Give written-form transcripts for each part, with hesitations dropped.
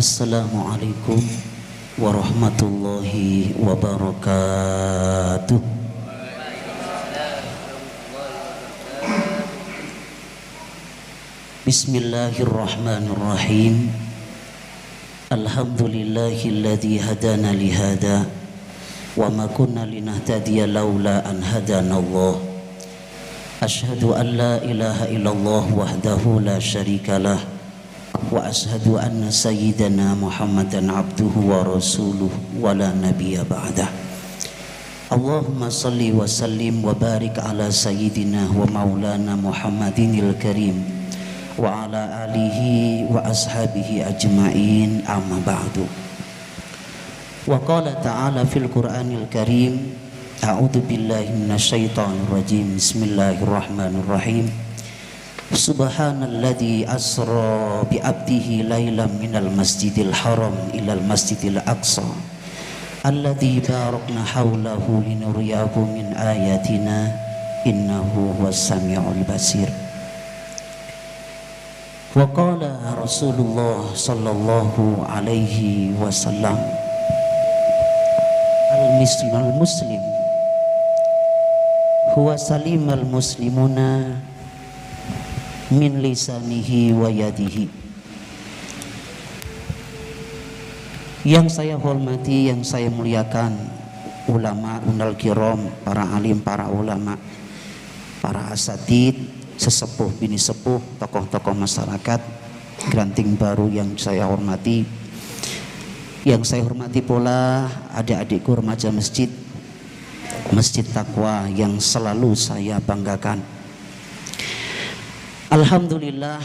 Assalamualaikum warahmatullahi wabarakatuh. Bismillahirrahmanirrahim. Alhamdulillahilladzi hadana lihada wa ma kunna linahtadiya laula an hadanallah. Asyhadu an la ilaha illallah wahdahu la syarikalah wa ashhadu anna sayyidana Muhammadan abduhu wa rasuluh wa la nabiyya ba'dah. Allahumma salli wa sallim wa barik ala sayyidina wa maulana Muhammadinil karim wa ala alihi wa ashabihi ajma'in, amma ba'du. Wa qala ta'ala fil Qur'anil karim, a'udzu billahi minasyaitonir rajim. Bismillahirrahmanirrahim. Subhanalladzi asra bi 'abdihi lailan minal masjidil haram ilal masjidil aqsa alladzi barakna haulahu linuriyahu min ayatina innahu huwas samiul basir. Wa qala Rasulullah sallallahu alaihi wasallam, al muslim huwa salimal muslimuna min lisanihi wa yadihi. Yang saya hormati, yang saya muliakan, ulama unal kiram, para alim, para ulama, para asatid, sesepuh bini sepuh, tokoh-tokoh masyarakat, Granting Baru yang saya hormati. Yang saya hormati pula adik-adikku remaja masjid Taqwa yang selalu saya banggakan. Alhamdulillah,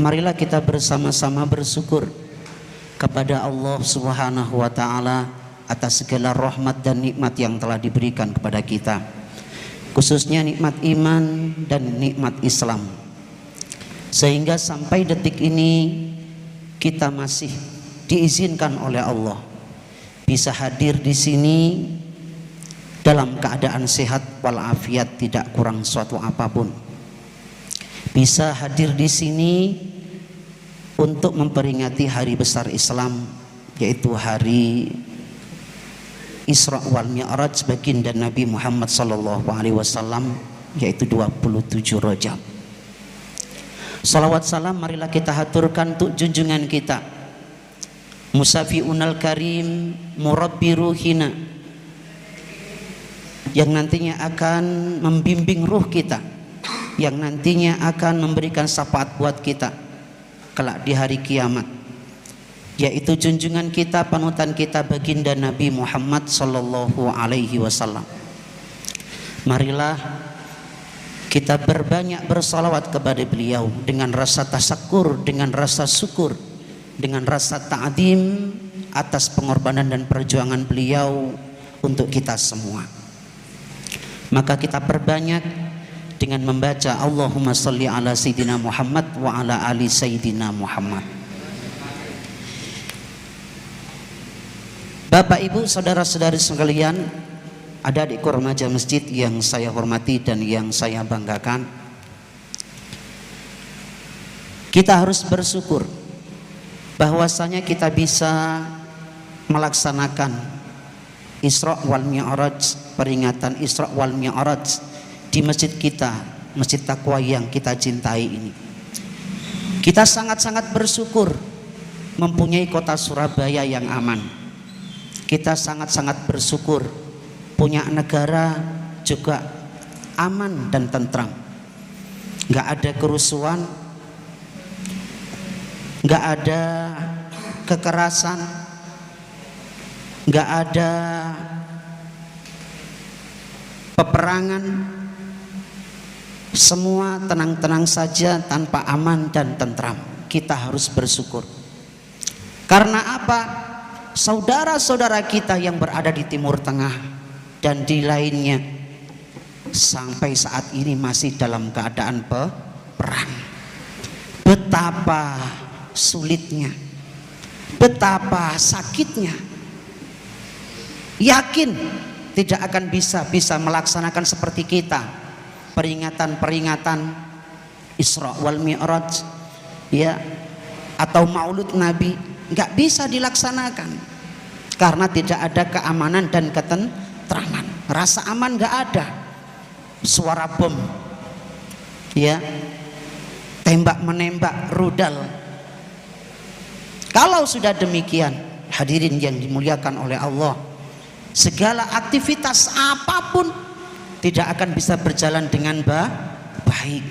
marilah kita bersama-sama bersyukur kepada Allah Subhanahu wa ta'ala atas segala rahmat dan nikmat yang telah diberikan kepada kita, khususnya nikmat iman dan nikmat Islam, sehingga sampai detik ini kita masih diizinkan oleh Allah bisa hadir di sini dalam keadaan sehat walafiat, tidak kurang suatu apapun. Bisa hadir di sini untuk memperingati hari besar Islam, yaitu hari Isra wal Mi'raj baginda Nabi Muhammad sallallahu alaihi wasallam, yaitu 27 Rajab. Salawat salam marilah kita haturkan untuk junjungan kita, Musafi'unal Karim, Murabbi Ruhina, yang nantinya akan membimbing ruh kita, yang nantinya akan memberikan syafaat buat kita kelak di hari kiamat, yaitu junjungan kita, panutan kita, baginda Nabi Muhammad sallallahu alaihi wasallam. Marilah kita berbanyak bersalawat kepada beliau dengan rasa tasyakur, dengan rasa syukur, dengan rasa ta'zim atas pengorbanan dan perjuangan beliau untuk kita semua. Maka kita perbanyak dengan membaca Allahumma sholli ala sayyidina Muhammad wa ala ali sayyidina Muhammad. Bapak, Ibu, saudara-saudari sekalian, adik-adikku remaja masjid yang saya hormati dan yang saya banggakan, kita harus bersyukur bahwasanya kita bisa melaksanakan Isra wal Mi'raj, peringatan Isra wal Mi'raj di masjid kita, Masjid Taqwa yang kita cintai ini. Kita sangat-sangat bersyukur mempunyai kota Surabaya yang aman. Kita sangat-sangat bersyukur punya negara juga aman dan tentram. Gak ada kerusuhan, gak ada kekerasan, gak ada peperangan. Semua tenang-tenang saja, tanpa aman dan tentram. Kita harus bersyukur. Karena apa? Saudara-saudara kita yang berada di Timur Tengah dan di lainnya sampai saat ini masih dalam keadaan perang. Betapa sulitnya, betapa sakitnya. Yakin tidak akan bisa melaksanakan seperti kita peringatan-peringatan Isra wal Mi'raj, ya, atau maulud Nabi nggak bisa dilaksanakan karena tidak ada keamanan dan ketentraman. Rasa aman nggak ada, suara bom, ya, tembak menembak, rudal. Kalau sudah demikian, hadirin yang dimuliakan oleh Allah, segala aktivitas apapun tidak akan bisa berjalan dengan baik.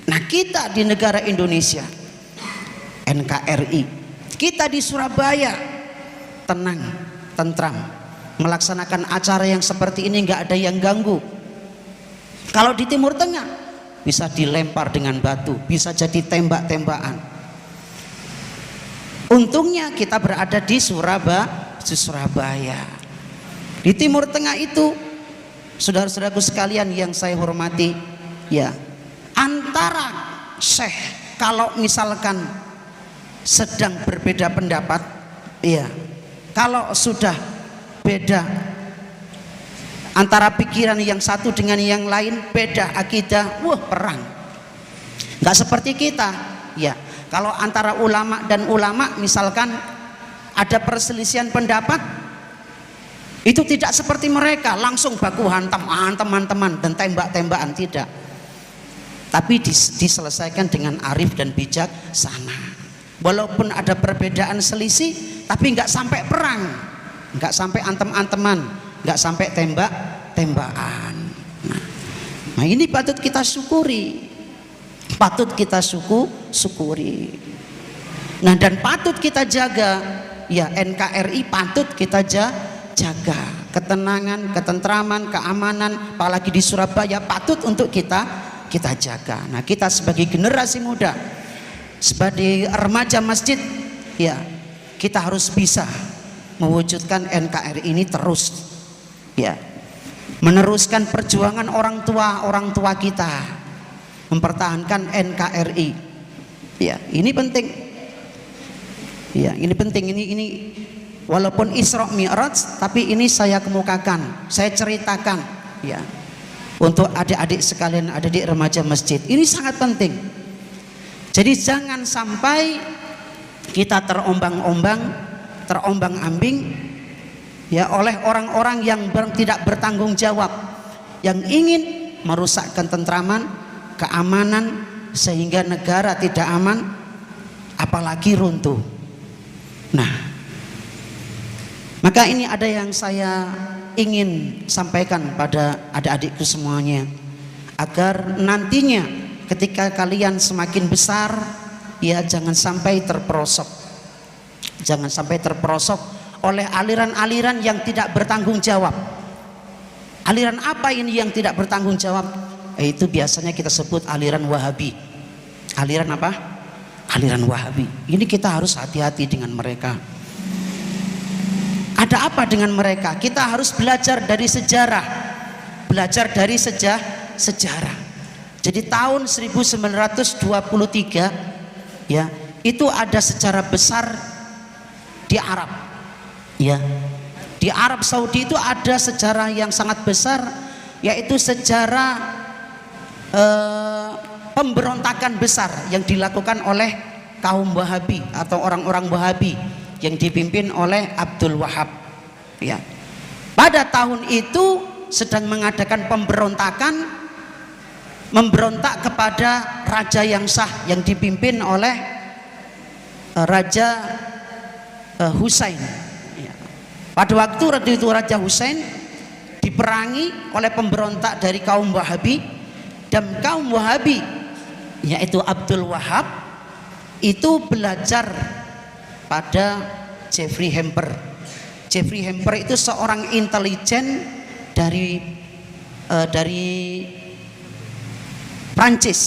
Nah, kita di negara Indonesia, NKRI, kita di Surabaya tenang, tentram, melaksanakan acara yang seperti ini, nggak ada yang ganggu. Kalau di Timur Tengah bisa dilempar dengan batu, bisa jadi tembak-tembakan. Untungnya kita berada di Surabaya. Di Timur Tengah itu, saudara-saudaraku sekalian yang saya hormati, ya, antara syekh kalau misalkan sedang berbeda pendapat, ya, kalau sudah beda antara pikiran yang satu dengan yang lain, beda akidah, wah perang. Nggak seperti kita, ya. Kalau antara ulama dan ulama misalkan ada perselisihan pendapat, itu tidak seperti mereka langsung baku hantam teman-teman dan tembak-tembakan, tidak. Tapi diselesaikan dengan arif dan bijaksana. Walaupun ada perbedaan selisih, tapi nggak sampai perang, nggak sampai antem-anteman, nggak sampai tembak-tembakan. Nah, ini patut kita syukuri, patut kita syukuri. Nah, dan patut kita jaga, ya, NKRI patut kita jaga ketenangan, ketentraman, keamanan, apalagi di Surabaya patut untuk kita jaga. Nah, kita sebagai generasi muda, sebagai remaja masjid, ya, kita harus bisa mewujudkan NKRI ini terus, ya, meneruskan perjuangan orang tua kita mempertahankan NKRI. Ya, ini penting. Ya, ini penting. Ini walaupun Isra Mi'raj, tapi ini saya kemukakan, saya ceritakan, ya, untuk adik-adik sekalian, adik-adik remaja masjid. Ini sangat penting. Jadi jangan sampai kita terombang-ambing, ya, oleh orang-orang yang tidak bertanggung jawab, yang ingin merusakkan tentraman, keamanan, sehingga negara tidak aman, apalagi runtuh. Nah, maka ini ada yang saya ingin sampaikan pada adik-adikku semuanya, agar nantinya ketika kalian semakin besar, ya, jangan sampai terperosok oleh aliran-aliran yang tidak bertanggung jawab. Aliran apa ini yang tidak bertanggung jawab? Itu biasanya kita sebut aliran Wahabi. Aliran apa? Aliran Wahabi. Ini kita harus hati-hati dengan mereka. Ada apa dengan mereka? Kita harus belajar dari sejarah. Sejarah. Jadi tahun 1923, ya, itu ada sejarah besar di Arab. Ya. Di Arab Saudi itu ada sejarah yang sangat besar, yaitu sejarah pemberontakan besar yang dilakukan oleh kaum Wahabi atau orang-orang Wahabi yang dipimpin oleh Abdul Wahab, ya. Pada tahun itu sedang mengadakan memberontak kepada raja yang sah yang dipimpin oleh Raja Husain, ya. Pada waktu itu Raja Husain diperangi oleh pemberontak dari kaum Wahabi, dan kaum Wahabi, yaitu Abdul Wahab, itu belajar pada Jeffrey Hamper. Jeffrey Hamper itu seorang intelijen dari Prancis.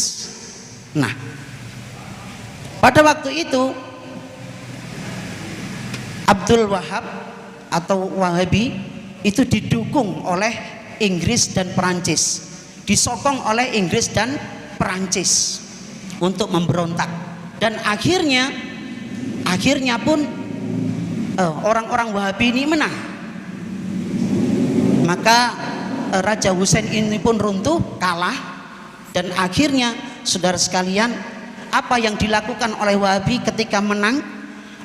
Nah, pada waktu itu Abdul Wahab atau Wahabi itu didukung oleh Inggris dan Perancis, disokong oleh Inggris dan Perancis untuk memberontak, dan akhirnya pun orang-orang Wahabi ini menang. Maka Raja Husain ini pun runtuh, kalah, dan akhirnya saudara sekalian apa yang dilakukan oleh Wahabi ketika menang,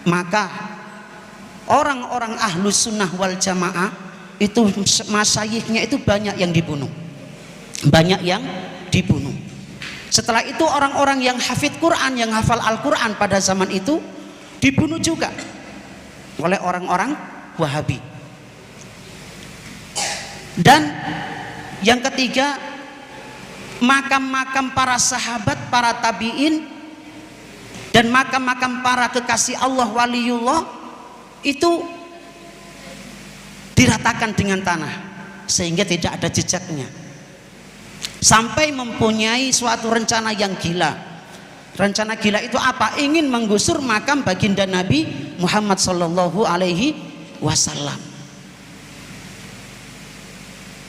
maka orang-orang Ahlus Sunnah wal Jamaah itu masyayikhnya itu banyak yang dibunuh. Banyak yang dibunuh. Setelah itu orang-orang yang hafid Quran, yang hafal Al-Quran pada zaman itu dibunuh juga oleh orang-orang Wahabi. Dan yang ketiga, makam-makam para sahabat, para tabi'in, dan makam-makam para kekasih Allah, waliullah, itu diratakan dengan tanah sehingga tidak ada jejaknya. Sampai mempunyai suatu rencana yang gila. Rencana gila itu apa? Ingin menggusur makam baginda Nabi Muhammad sallallahu alaihi wasallam.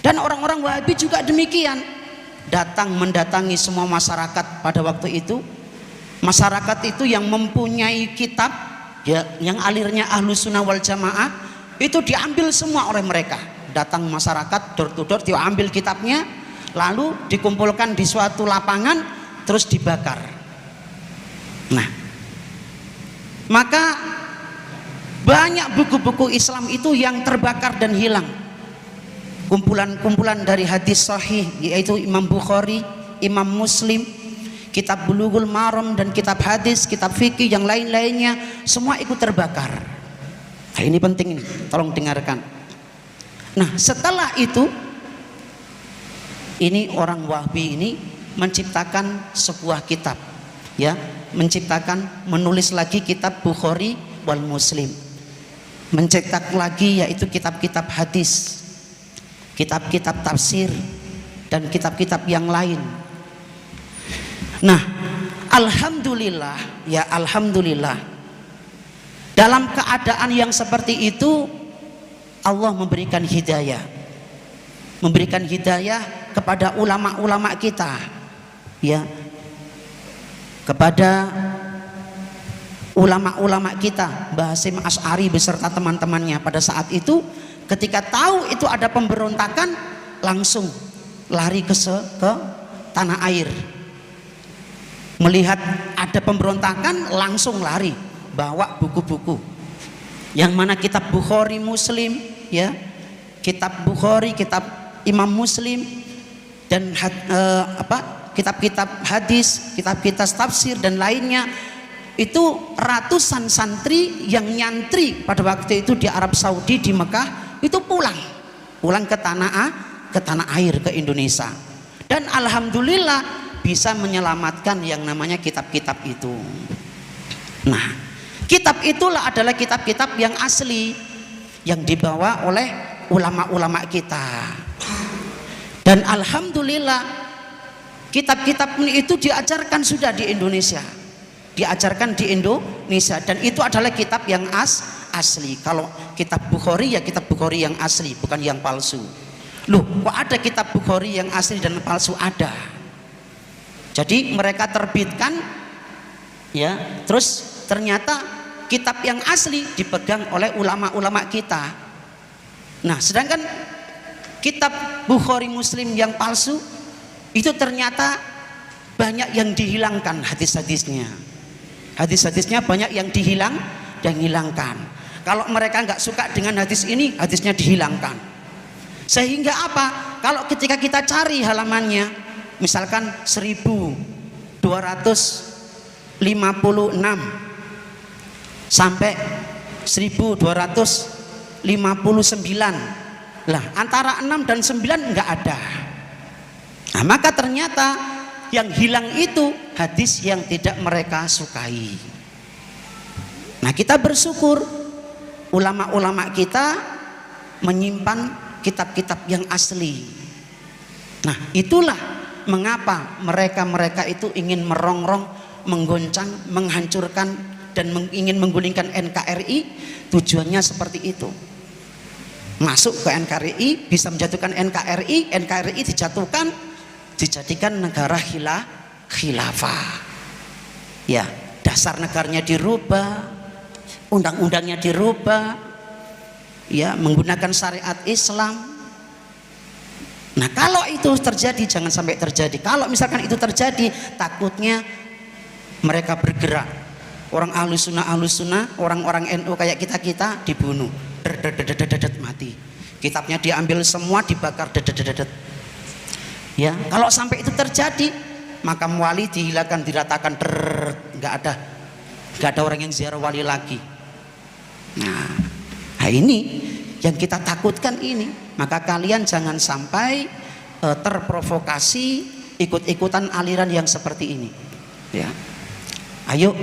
Dan orang-orang Wahabi juga demikian, datang mendatangi semua masyarakat pada waktu itu. Masyarakat itu yang mempunyai kitab, ya, yang alirnya Ahlus Sunnah wal Jamaah, itu diambil semua oleh mereka. Datang masyarakat door to door, diambil kitabnya, lalu dikumpulkan di suatu lapangan, terus dibakar. Nah, maka banyak buku-buku Islam itu yang terbakar dan hilang. Kumpulan-kumpulan dari hadis sahih, yaitu Imam Bukhari, Imam Muslim, kitab Bulughul Maram, dan kitab hadis, kitab fikih yang lain-lainnya, semua ikut terbakar. Nah, ini penting, ini tolong dengarkan. Nah, setelah itu, ini orang Wahabi ini menciptakan sebuah kitab, ya, menulis lagi kitab Bukhari wal Muslim, mencetak lagi yaitu kitab-kitab hadis, kitab-kitab tafsir, dan kitab-kitab yang lain. Nah, alhamdulillah, ya alhamdulillah, dalam keadaan yang seperti itu Allah memberikan hidayah, kepada ulama-ulama kita, ya, kepada ulama-ulama kita, Mbah Hasyim Asy'ari beserta teman-temannya pada saat itu, ketika tahu itu ada pemberontakan, langsung lari ke tanah air. Melihat ada pemberontakan, langsung lari, bawa buku-buku, yang mana kitab Bukhari, Muslim, ya, kitab Bukhari, kitab Imam Muslim, dan kitab-kitab hadis, kitab-kitab tafsir dan lainnya. Itu ratusan santri yang nyantri pada waktu itu di Arab Saudi, di Mekah, itu pulang ke tanah air, ke Indonesia. Dan alhamdulillah bisa menyelamatkan yang namanya kitab-kitab itu. Nah, kitab itulah adalah kitab-kitab yang asli, yang dibawa oleh ulama-ulama kita. Dan alhamdulillah kitab-kitab itu diajarkan sudah di Indonesia, dan itu adalah kitab yang asli. Kalau kitab Bukhari, ya kitab Bukhari yang asli, bukan yang palsu. Loh, kok ada kitab Bukhari yang asli dan palsu? Ada. Jadi mereka terbitkan, ya, terus ternyata kitab yang asli dipegang oleh ulama-ulama kita. Nah, sedangkan kitab Bukhari, Muslim yang palsu itu ternyata banyak yang dihilangkan hadis-hadisnya. Hadis-hadisnya banyak yang dihilangkan. Kalau mereka nggak suka dengan hadis ini, hadisnya dihilangkan. Sehingga apa? Kalau ketika kita cari halamannya, misalkan 1256 sampai 1259, lah antara 6 dan 9 nggak ada. Nah, maka ternyata yang hilang itu hadis yang tidak mereka sukai. Nah, kita bersyukur ulama-ulama kita menyimpan kitab-kitab yang asli. Nah, itulah mengapa mereka itu ingin merongrong, menggoncang, menghancurkan, dan ingin menggulingkan NKRI. Tujuannya seperti itu. Masuk ke NKRI, bisa menjatuhkan NKRI, NKRI dijadikan negara khilafah. Ya, dasar negaranya dirubah, undang-undangnya dirubah, ya, menggunakan syariat Islam. Nah, kalau itu terjadi, jangan sampai terjadi. Kalau misalkan itu terjadi, takutnya mereka bergerak. Orang ahlus sunnah, orang-orang NU kayak kita dibunuh, mati. Kitabnya diambil semua, dibakar, ya. Kalau sampai itu terjadi, makam wali dihilangkan, diratakan, nggak ada orang yang ziarah wali lagi. Nah ini yang kita takutkan ini. Maka kalian jangan sampai terprovokasi ikut-ikutan aliran yang seperti ini, ya. Ayo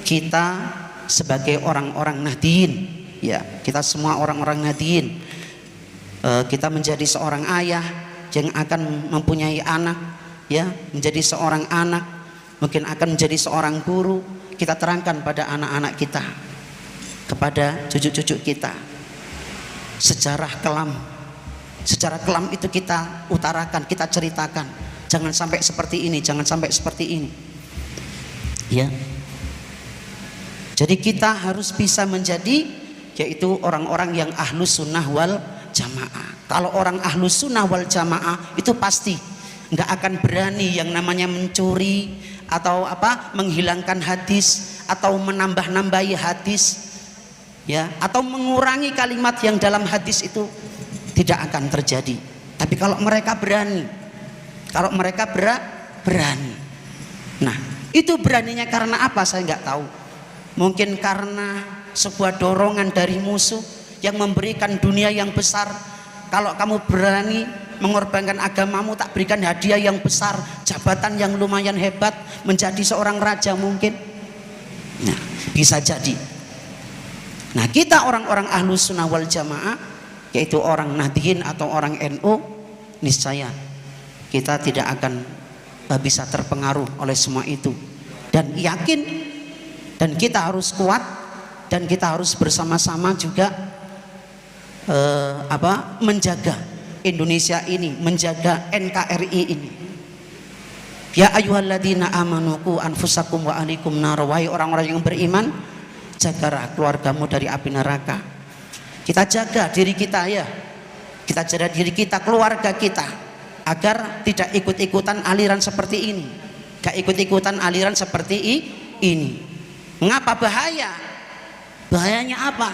kita sebagai orang-orang Nahdien, ya, kita semua orang-orang Nahdien, kita menjadi seorang ayah yang akan mempunyai anak, ya, menjadi seorang anak, mungkin akan menjadi seorang guru. Kita terangkan pada anak-anak kita, kepada cucu-cucu kita, sejarah kelam itu kita utarakan, kita ceritakan. Jangan sampai seperti ini, jangan sampai seperti ini, ya. Jadi kita harus bisa menjadi, yaitu orang-orang yang ahlus sunnah wal jamaah. Kalau orang ahlus sunnah wal jamaah itu pasti nggak akan berani yang namanya mencuri atau menghilangkan hadis atau menambah-nambahi hadis, ya, atau mengurangi kalimat yang dalam hadis itu tidak akan terjadi. Tapi kalau mereka berani, berani. Nah, itu beraninya karena apa? Saya nggak tahu. Mungkin karena sebuah dorongan dari musuh yang memberikan dunia yang besar. Kalau kamu berani mengorbankan agamamu, tak berikan hadiah yang besar, jabatan yang lumayan hebat, menjadi seorang raja mungkin. Nah, bisa jadi. Nah, kita orang-orang ahlus sunnah wal jamaah, yaitu orang Nahdien atau orang NU, niscaya kita tidak akan bisa terpengaruh oleh semua itu. Dan yakin, dan kita harus kuat, dan kita harus bersama-sama juga menjaga Indonesia ini, menjaga NKRI ini. Ya ayyuhalladzina amanu qu anfusakum wa ahlikum nar. Wahai orang-orang yang beriman, jagalah keluargamu dari api neraka. Kita jaga diri kita, ya. Kita jaga diri kita, keluarga kita, agar tidak ikut-ikutan aliran seperti ini. Gak ikut-ikutan aliran seperti ini. Mengapa bahaya? Bahayanya apa?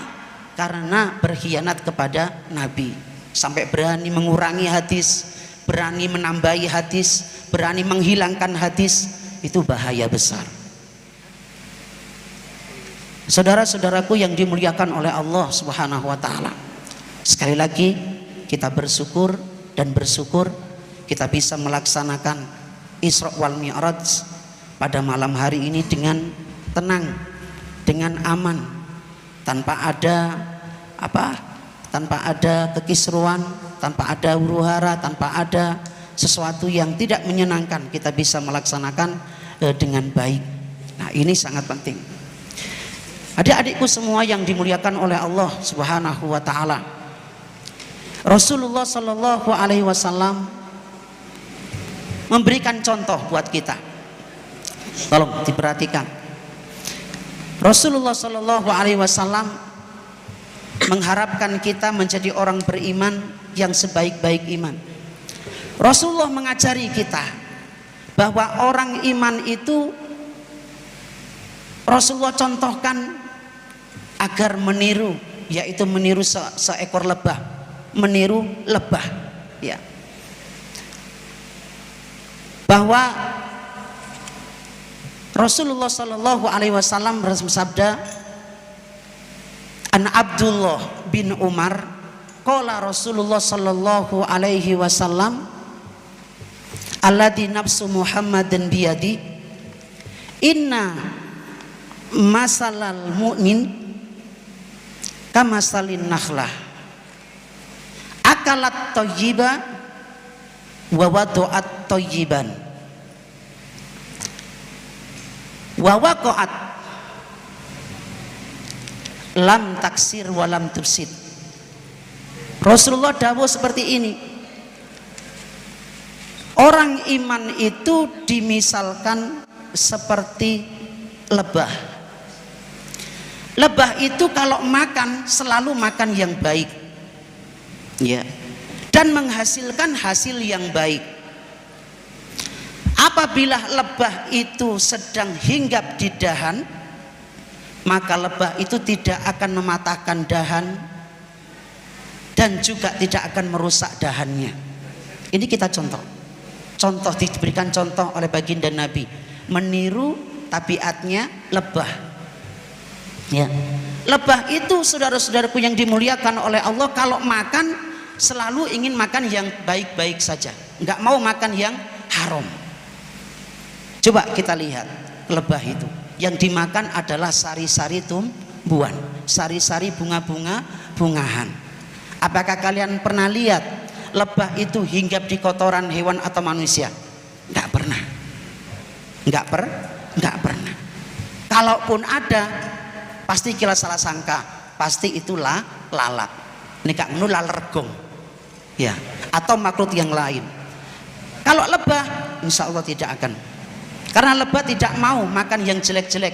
Karena berkhianat kepada Nabi. Sampai berani mengurangi hadis, berani menambahi hadis, berani menghilangkan hadis. Itu bahaya besar. Saudara-saudaraku yang dimuliakan oleh Allah Subhanahu wa ta'ala, sekali lagi kita bersyukur dan bersyukur kita bisa melaksanakan Isra wal Mi'raj pada malam hari ini dengan tenang, dengan aman, tanpa ada kekisruan, tanpa ada huru-hara, tanpa ada sesuatu yang tidak menyenangkan. Kita bisa melaksanakan dengan baik. Nah, ini sangat penting. Adik-adikku semua yang dimuliakan oleh Allah Subhanahu wa ta'ala, Rasulullah Sallallahu Alaihi Wasallam memberikan contoh buat kita. Tolong diperhatikan. Rasulullah Sallallahu Alaihi Wasallam mengharapkan kita menjadi orang beriman yang sebaik-baik iman. Rasulullah mengajari kita bahwa orang iman itu Rasulullah contohkan agar meniru, yaitu meniru seekor lebah, meniru lebah, ya. Bahwa Rasulullah Sallallahu Alaihi Wasallam bersabda, An Abdullah bin Umar, qala Rasulullah Sallallahu Alaihi Wasallam, alladzi nafsu Muhammadin biyadi, inna masalal mu'min kamasalin nakhlah akalat thayyiba wa wadu'at thayyiban wa waqa'at lam taksir wa lam tufsid. Rasulullah dawuh seperti ini, orang iman itu dimisalkan seperti lebah. Lebah itu kalau makan selalu makan yang baik, ya, dan menghasilkan hasil yang baik. Apabila lebah itu sedang hinggap di dahan, maka lebah itu tidak akan mematahkan dahan dan juga tidak akan merusak dahannya. Ini kita contoh diberikan contoh oleh baginda Nabi, meniru tabiatnya lebah. Ya, lebah itu saudara-saudaraku yang dimuliakan oleh Allah, kalau makan selalu ingin makan yang baik-baik saja, nggak mau makan yang haram. Coba kita lihat lebah itu, yang dimakan adalah sari-sari tumbuhan, sari-sari bunga-bungahan. Apakah kalian pernah lihat lebah itu hinggap di kotoran hewan atau manusia? Nggak pernah. Nggak pernah. Kalaupun ada, pasti kita salah sangka, pasti itulah lalat. Ini kak nu lalergong, ya, atau makhluk yang lain. Kalau lebah, insya Allah tidak akan. Karena lebah tidak mau makan yang jelek-jelek.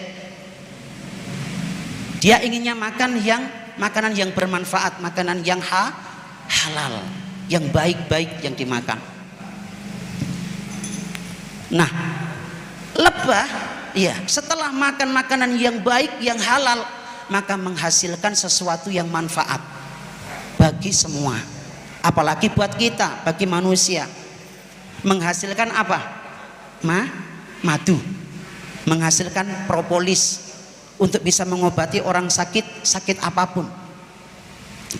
Dia inginnya makan yang makanan yang bermanfaat, makanan yang halal, yang baik-baik yang dimakan. Nah, lebah ya setelah makan makanan yang baik, yang halal, maka menghasilkan sesuatu yang manfaat bagi semua, apalagi buat kita, bagi manusia. Menghasilkan apa? Madu, menghasilkan propolis untuk bisa mengobati orang sakit apapun,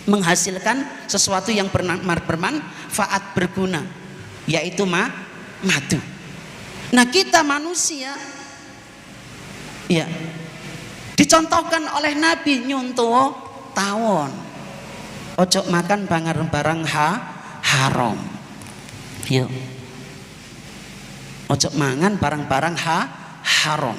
menghasilkan sesuatu yang bermanfaat, berguna, yaitu madu. Nah, kita manusia ya dicontohkan oleh Nabi nyuntuh tawon, ojo makan barang haram, yuk, ojo mangan barang-barang haram.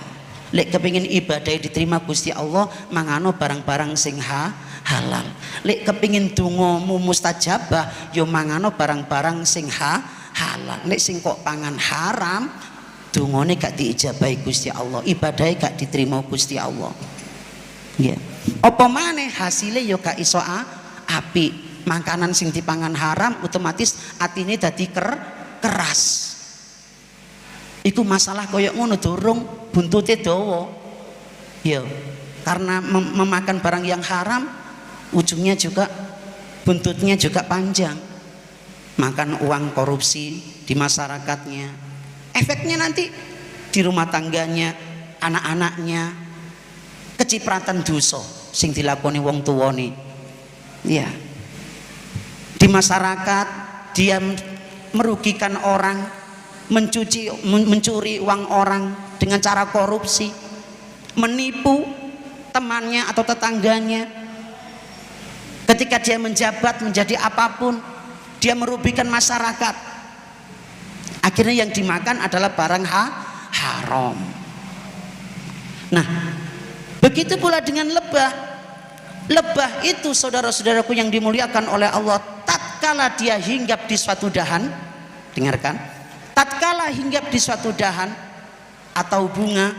Lek kepingin ibadah diterima Gusti Allah, mangano barang-barang sing halal. Lek kepingin dongamu mustajabah, yo mangano barang-barang sing halal. Lek sing kok pangan haram, dongane gak diijabahi Gusti Allah, ibadahnya gak diterima Gusti Allah. Ya. Apa maneh hasilnya yo gak iso apik. Makanan sing dipangan haram otomatis atine dadi keras. Iku masalah koyok ngono dorong buntute dawa. Ya, karena memakan barang yang haram ujungnya juga buntutnya juga panjang. Makan uang korupsi di masyarakatnya. Efeknya nanti di rumah tangganya, anak-anaknya, kecipratan dosa sing dilakoni wong tuwane. Ya. Di masyarakat dia merugikan orang, mencuri uang orang dengan cara korupsi, menipu temannya atau tetangganya. Ketika dia menjabat menjadi apapun, dia merugikan masyarakat. Akhirnya yang dimakan adalah barang haram. Nah, begitu pula dengan lebah. Lebah itu saudara-saudaraku yang dimuliakan oleh Allah, tatkala dia hinggap di suatu dahan, dengarkan, tatkala hinggap di suatu dahan atau bunga,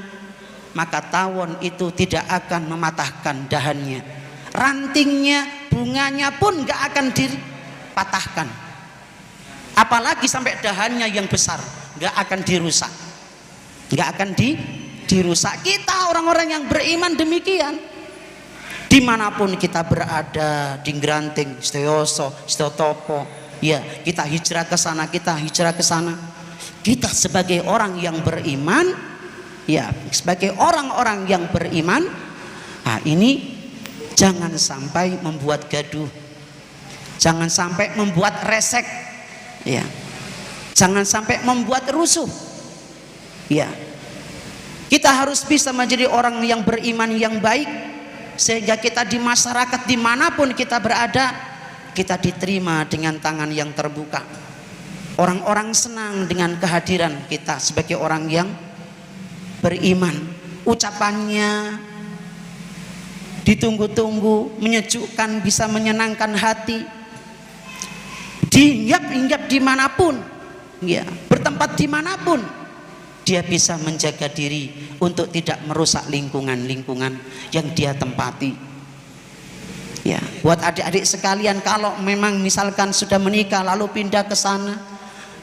maka tawon itu tidak akan mematahkan dahannya, rantingnya, bunganya pun gak akan dipatahkan, apalagi sampai dahannya yang besar gak akan dirusak, gak akan dirusak. Kita orang-orang yang beriman demikian. Dimanapun kita berada, di Granting, Setoyoso, Setotopo, ya kita hijrah ke sana, kita hijrah ke sana. Kita sebagai orang yang beriman, ya sebagai orang-orang yang beriman, nah ini jangan sampai membuat gaduh, jangan sampai membuat resek, ya, jangan sampai membuat rusuh, ya. Kita harus bisa menjadi orang yang beriman yang baik, sehingga kita di masyarakat dimanapun kita berada, kita diterima dengan tangan yang terbuka. Orang-orang senang dengan kehadiran kita sebagai orang yang beriman. Ucapannya ditunggu-tunggu, menyejukkan, bisa menyenangkan hati. Dihinggap dimanapun, ya, bertempat dimanapun, dia bisa menjaga diri untuk tidak merusak lingkungan-lingkungan yang dia tempati. Ya, buat adik-adik sekalian, kalau memang misalkan sudah menikah lalu pindah ke sana,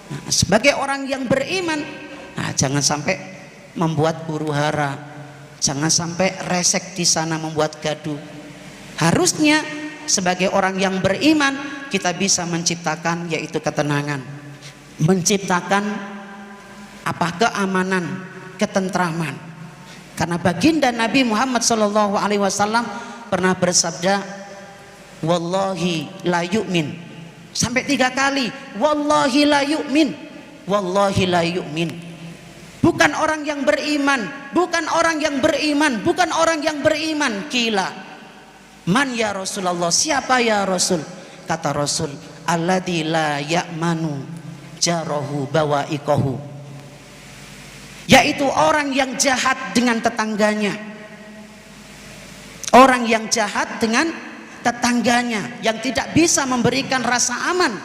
nah, sebagai orang yang beriman, Nah, jangan sampai membuat huru-hara, jangan sampai resek di sana membuat gaduh. Harusnya sebagai orang yang beriman kita bisa menciptakan yaitu ketenangan, menciptakan keamanan, ketentraman. Karena baginda Nabi Muhammad SAW pernah bersabda, wallahi la yu'min, sampai 3 kali, wallahi la yu'min, wallahi la yu'min. Bukan orang yang beriman, bukan orang yang beriman, bukan orang yang beriman. Kila, man ya Rasulullah, siapa ya Rasul? Kata Rasul, alladzi la ya'manu jarahu bawa'iqahu, yaitu orang yang jahat dengan tetangganya. Orang yang jahat dengan tetangganya, yang tidak bisa memberikan rasa aman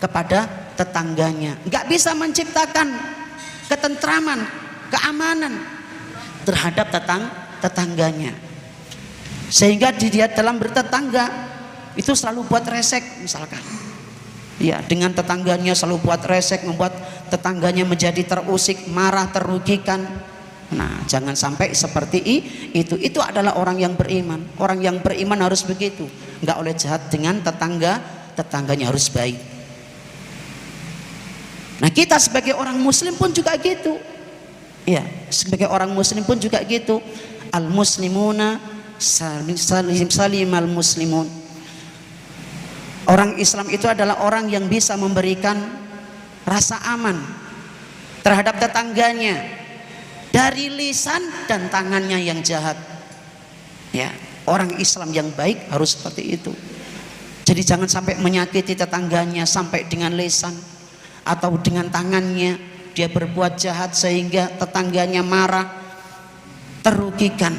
kepada tetangganya, nggak bisa menciptakan ketentraman, keamanan terhadap tetangganya, sehingga dia dalam bertetangga itu selalu buat resek misalkan. Ya, dengan tetangganya selalu buat resek, membuat tetangganya menjadi terusik, marah, terugikan. Nah, jangan sampai seperti itu. Itu adalah orang yang beriman. Orang yang beriman harus begitu, nggak oleh jahat dengan tetangganya harus baik. Nah, kita sebagai orang muslim pun juga gitu. Ya, sebagai orang muslim pun juga gitu. Al muslimuna salimal muslimun. Orang Islam itu adalah orang yang bisa memberikan rasa aman terhadap tetangganya dari lisan dan tangannya yang jahat. Ya, orang Islam yang baik harus seperti itu. Jadi jangan sampai menyakiti tetangganya sampai dengan lisan atau dengan tangannya dia berbuat jahat sehingga tetangganya marah, terugikan.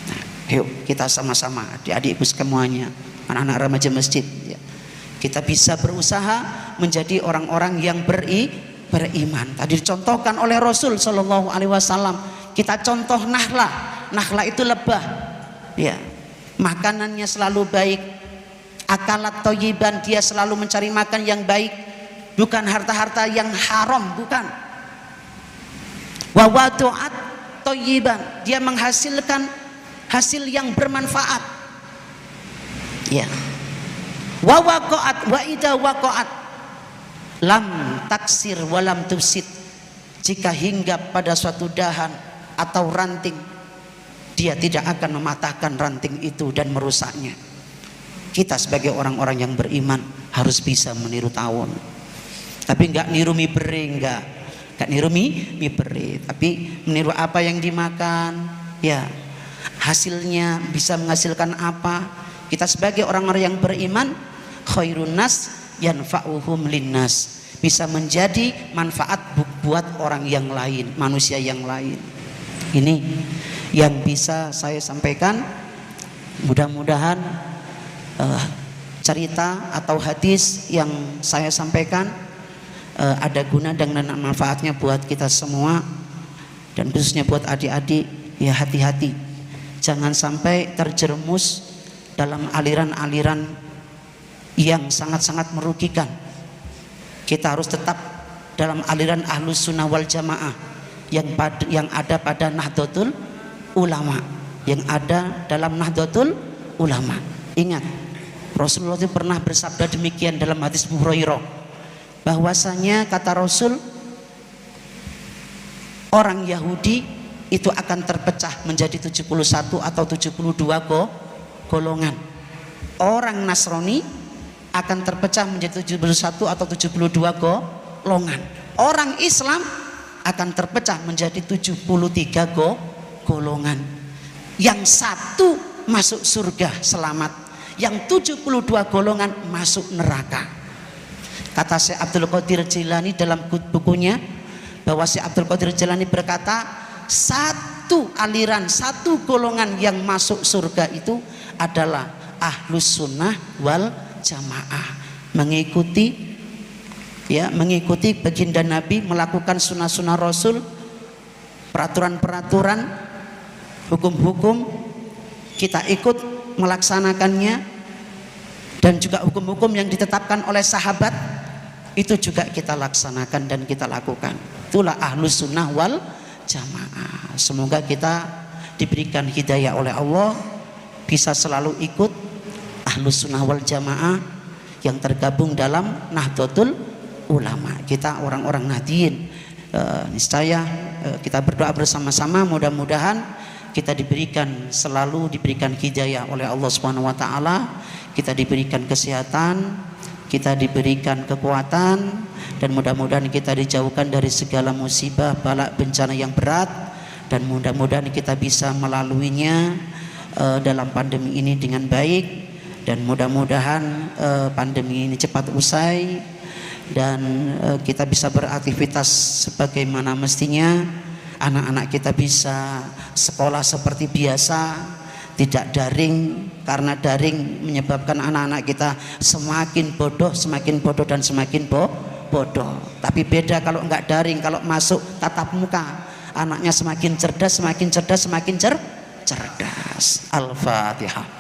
Nah, yuk kita sama-sama adik-adikku semuanya, anak-anak remaja masjid, ya, kita bisa berusaha menjadi orang-orang yang beriman. Tadi dicontohkan oleh Rasul Shallallahu Alaihi Wasallam. Kita contoh Nahla. Nahla itu lebah, ya, makanannya selalu baik. Akalat toyiban, dia selalu mencari makan yang baik, bukan harta-harta yang haram, bukan. Wawadu'at toyiban, dia menghasilkan hasil yang bermanfaat. Ya. Wawaqa'at wa idza waqa'at lam taksir walam tufsid, jika hinggap pada suatu dahan atau ranting, dia tidak akan mematahkan ranting itu dan merusaknya. Kita sebagai orang-orang yang beriman harus bisa meniru tawon. Tapi enggak niru mie bere, enggak niru mie bere, tapi meniru apa yang dimakan, ya, hasilnya bisa menghasilkan apa. Kita sebagai orang-orang yang beriman, khairun nas yanfa'uhum linnas, bisa menjadi manfaat buat orang yang lain, manusia yang lain. Ini yang bisa saya sampaikan. Mudah-mudahan cerita atau hadis yang saya sampaikan ada guna dan manfaatnya buat kita semua, dan khususnya buat adik-adik. Ya, hati-hati, jangan sampai terjerumus dalam aliran-aliran yang sangat-sangat merugikan. Kita harus tetap dalam aliran Ahlus Sunnah wal Jamaah yang ada pada Nahdlatul Ulama, yang ada dalam Nahdlatul Ulama. Ingat, Rasulullah itu pernah bersabda demikian dalam hadis Abu Hurairah, bahwasanya kata Rasul, orang Yahudi itu akan terpecah menjadi 71 atau 72 golongan. Orang Nasrani akan terpecah menjadi 71 atau 72 golongan. Orang Islam akan terpecah menjadi 73 golongan. Yang satu masuk surga selamat, yang 72 golongan masuk neraka. Kata Syekh Abdul Qadir Jilani dalam bukunya, bahwa Syekh Abdul Qadir Jilani berkata, satu aliran, satu golongan yang masuk surga itu adalah Ahlus Sunnah wal Jamaah, mengikuti baginda Nabi, melakukan sunnah-sunnah Rasul, peraturan-peraturan, hukum-hukum kita ikut melaksanakannya, dan juga hukum-hukum yang ditetapkan oleh sahabat itu juga kita laksanakan dan kita lakukan. Itulah ahlus sunnah wal jamaah. Semoga kita diberikan hidayah oleh Allah, bisa selalu ikut ahlus sunnah wal jamaah yang tergabung dalam Nahdlatul Ulama. Kita orang-orang Nahdien, niscaya kita berdoa bersama-sama, mudah-mudahan kita selalu diberikan hidayah oleh Allah Subhanahu wa taala, kita diberikan kesehatan, kita diberikan kekuatan, dan mudah-mudahan kita dijauhkan dari segala musibah, bala, bencana yang berat, dan mudah-mudahan kita bisa melaluinya dalam pandemi ini dengan baik, dan mudah-mudahan pandemi ini cepat usai dan kita bisa beraktivitas sebagaimana mestinya. Anak-anak kita bisa sekolah seperti biasa, tidak daring, karena daring menyebabkan anak-anak kita semakin bodoh dan semakin bodoh. Tapi beda kalau enggak daring, kalau masuk tatap muka, anaknya semakin cerdas, semakin cerdas. Al-Fatihah.